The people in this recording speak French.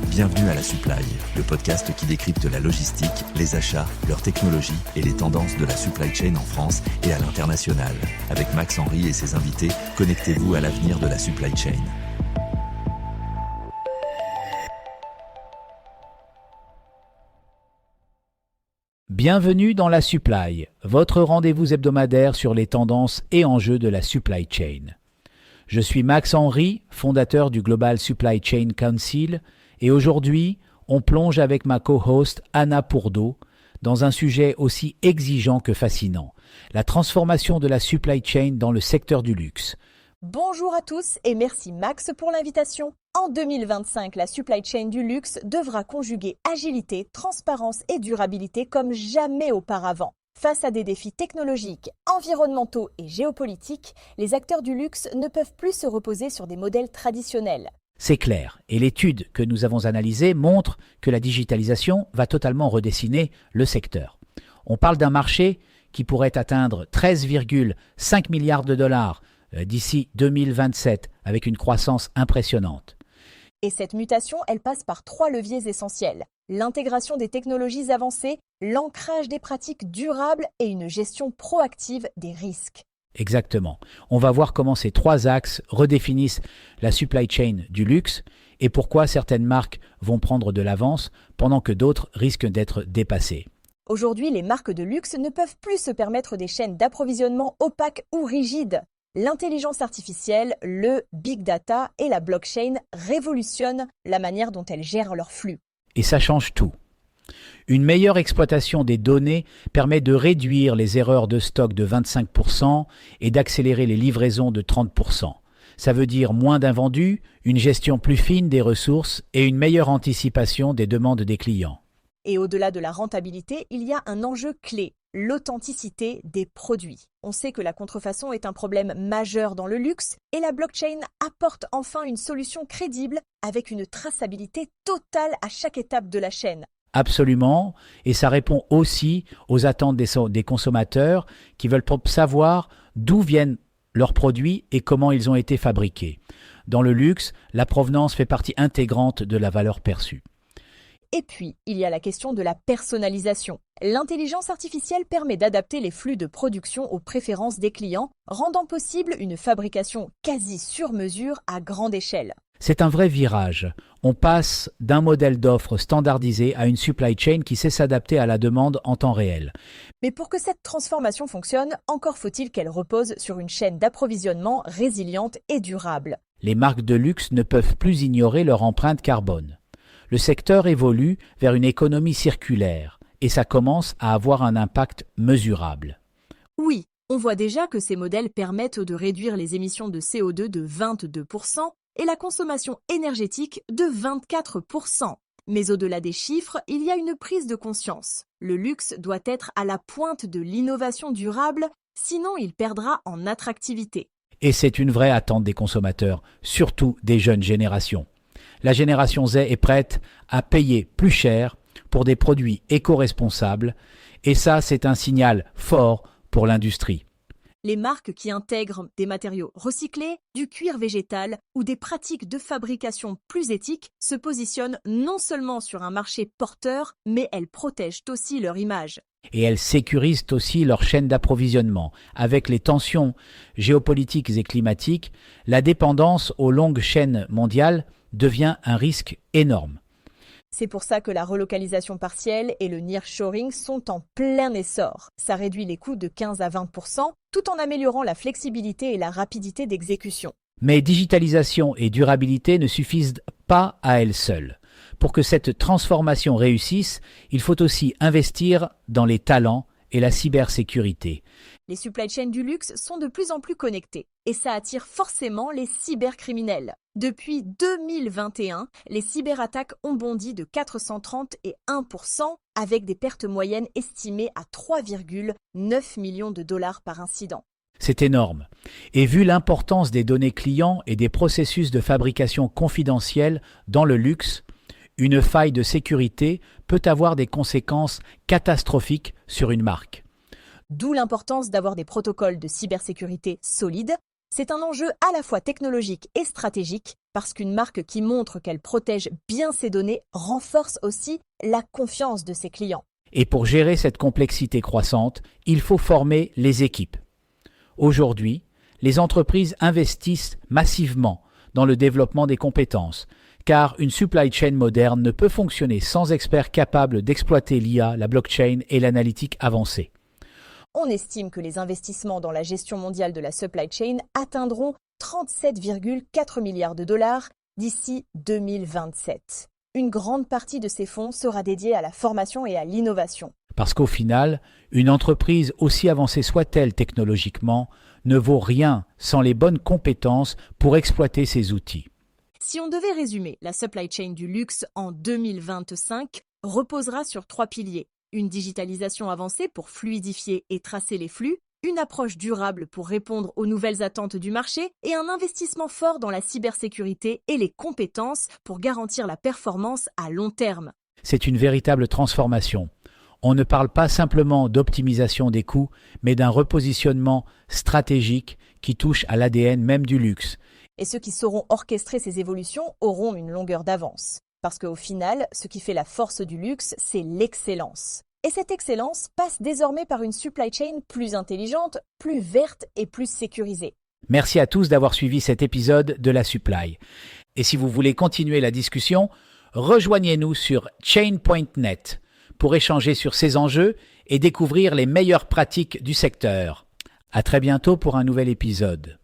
Bienvenue à La Supply, le podcast qui décrypte la logistique, les achats, leurs technologies et les tendances de la supply chain en France et à l'international. Avec Max Henry et ses invités, connectez-vous à l'avenir de la supply chain. Bienvenue dans La Supply, votre rendez-vous hebdomadaire sur les tendances et enjeux de la supply chain. Je suis Max Henry, fondateur du Global Supply Chain Council, et aujourd'hui, on plonge avec ma co-host Anna Pourdeau dans un sujet aussi exigeant que fascinant, la transformation de la supply chain dans le secteur du luxe. Bonjour à tous et merci Max pour l'invitation. En 2025, la supply chain du luxe devra conjuguer agilité, transparence et durabilité comme jamais auparavant. Face à des défis technologiques, environnementaux et géopolitiques, les acteurs du luxe ne peuvent plus se reposer sur des modèles traditionnels. C'est clair, et l'étude que nous avons analysée montre que la digitalisation va totalement redessiner le secteur. On parle d'un marché qui pourrait atteindre 13,5 milliards de dollars d'ici 2027, avec une croissance impressionnante. Et cette mutation, elle passe par 3 leviers essentiels. L'intégration des technologies avancées, l'ancrage des pratiques durables et une gestion proactive des risques. Exactement. On va voir comment ces 3 axes redéfinissent la supply chain du luxe et pourquoi certaines marques vont prendre de l'avance pendant que d'autres risquent d'être dépassées. Aujourd'hui, les marques de luxe ne peuvent plus se permettre des chaînes d'approvisionnement opaques ou rigides. L'intelligence artificielle, le big data et la blockchain révolutionnent la manière dont elles gèrent leurs flux. Et ça change tout. Une meilleure exploitation des données permet de réduire les erreurs de stock de 25% et d'accélérer les livraisons de 30%. Ça veut dire moins d'invendus, une gestion plus fine des ressources et une meilleure anticipation des demandes des clients. Et au-delà de la rentabilité, il y a un enjeu clé, l'authenticité des produits. On sait que la contrefaçon est un problème majeur dans le luxe et la blockchain apporte enfin une solution crédible avec une traçabilité totale à chaque étape de la chaîne. Absolument, et ça répond aussi aux attentes des consommateurs qui veulent savoir d'où viennent leurs produits et comment ils ont été fabriqués. Dans le luxe, la provenance fait partie intégrante de la valeur perçue. Et puis, il y a la question de la personnalisation. L'intelligence artificielle permet d'adapter les flux de production aux préférences des clients, rendant possible une fabrication quasi sur mesure à grande échelle. C'est un vrai virage. On passe d'un modèle d'offre standardisé à une supply chain qui sait s'adapter à la demande en temps réel. Mais pour que cette transformation fonctionne, encore faut-il qu'elle repose sur une chaîne d'approvisionnement résiliente et durable. Les marques de luxe ne peuvent plus ignorer leur empreinte carbone. Le secteur évolue vers une économie circulaire et ça commence à avoir un impact mesurable. Oui, on voit déjà que ces modèles permettent de réduire les émissions de CO2 de 22% et la consommation énergétique de 24%. Mais au-delà des chiffres, il y a une prise de conscience. Le luxe doit être à la pointe de l'innovation durable, sinon il perdra en attractivité. Et c'est une vraie attente des consommateurs, surtout des jeunes générations. La génération Z est prête à payer plus cher pour des produits éco-responsables et ça, c'est un signal fort pour l'industrie. Les marques qui intègrent des matériaux recyclés, du cuir végétal ou des pratiques de fabrication plus éthiques se positionnent non seulement sur un marché porteur, mais elles protègent aussi leur image. Et elles sécurisent aussi leur chaîne d'approvisionnement. Avec les tensions géopolitiques et climatiques, la dépendance aux longues chaînes mondiales devient un risque énorme. C'est pour ça que la relocalisation partielle et le nearshoring sont en plein essor. Ça réduit les coûts de 15 à 20%, tout en améliorant la flexibilité et la rapidité d'exécution. Mais digitalisation et durabilité ne suffisent pas à elles seules. Pour que cette transformation réussisse, il faut aussi investir dans les talents et la cybersécurité. Les supply chains du luxe sont de plus en plus connectées et ça attire forcément les cybercriminels. Depuis 2021, les cyberattaques ont bondi de 430 et 1% avec des pertes moyennes estimées à 3,9 millions de dollars par incident. C'est énorme. Et vu l'importance des données clients et des processus de fabrication confidentiels dans le luxe, une faille de sécurité peut avoir des conséquences catastrophiques sur une marque. D'où l'importance d'avoir des protocoles de cybersécurité solides. C'est un enjeu à la fois technologique et stratégique, parce qu'une marque qui montre qu'elle protège bien ses données renforce aussi la confiance de ses clients. Et pour gérer cette complexité croissante, il faut former les équipes. Aujourd'hui, les entreprises investissent massivement dans le développement des compétences, car une supply chain moderne ne peut fonctionner sans experts capables d'exploiter l'IA, la blockchain et l'analytique avancée. On estime que les investissements dans la gestion mondiale de la supply chain atteindront 37,4 milliards de dollars d'ici 2027. Une grande partie de ces fonds sera dédiée à la formation et à l'innovation. Parce qu'au final, une entreprise, aussi avancée soit-elle technologiquement, ne vaut rien sans les bonnes compétences pour exploiter ces outils. Si on devait résumer, la supply chain du luxe en 2025 reposera sur 3 piliers. Une digitalisation avancée pour fluidifier et tracer les flux, une approche durable pour répondre aux nouvelles attentes du marché et un investissement fort dans la cybersécurité et les compétences pour garantir la performance à long terme. C'est une véritable transformation. On ne parle pas simplement d'optimisation des coûts, mais d'un repositionnement stratégique qui touche à l'ADN même du luxe. Et ceux qui sauront orchestrer ces évolutions auront une longueur d'avance. Parce qu'au final, ce qui fait la force du luxe, c'est l'excellence. Et cette excellence passe désormais par une supply chain plus intelligente, plus verte et plus sécurisée. Merci à tous d'avoir suivi cet épisode de la Supply. Et si vous voulez continuer la discussion, rejoignez-nous sur chain.net pour échanger sur ces enjeux et découvrir les meilleures pratiques du secteur. À très bientôt pour un nouvel épisode.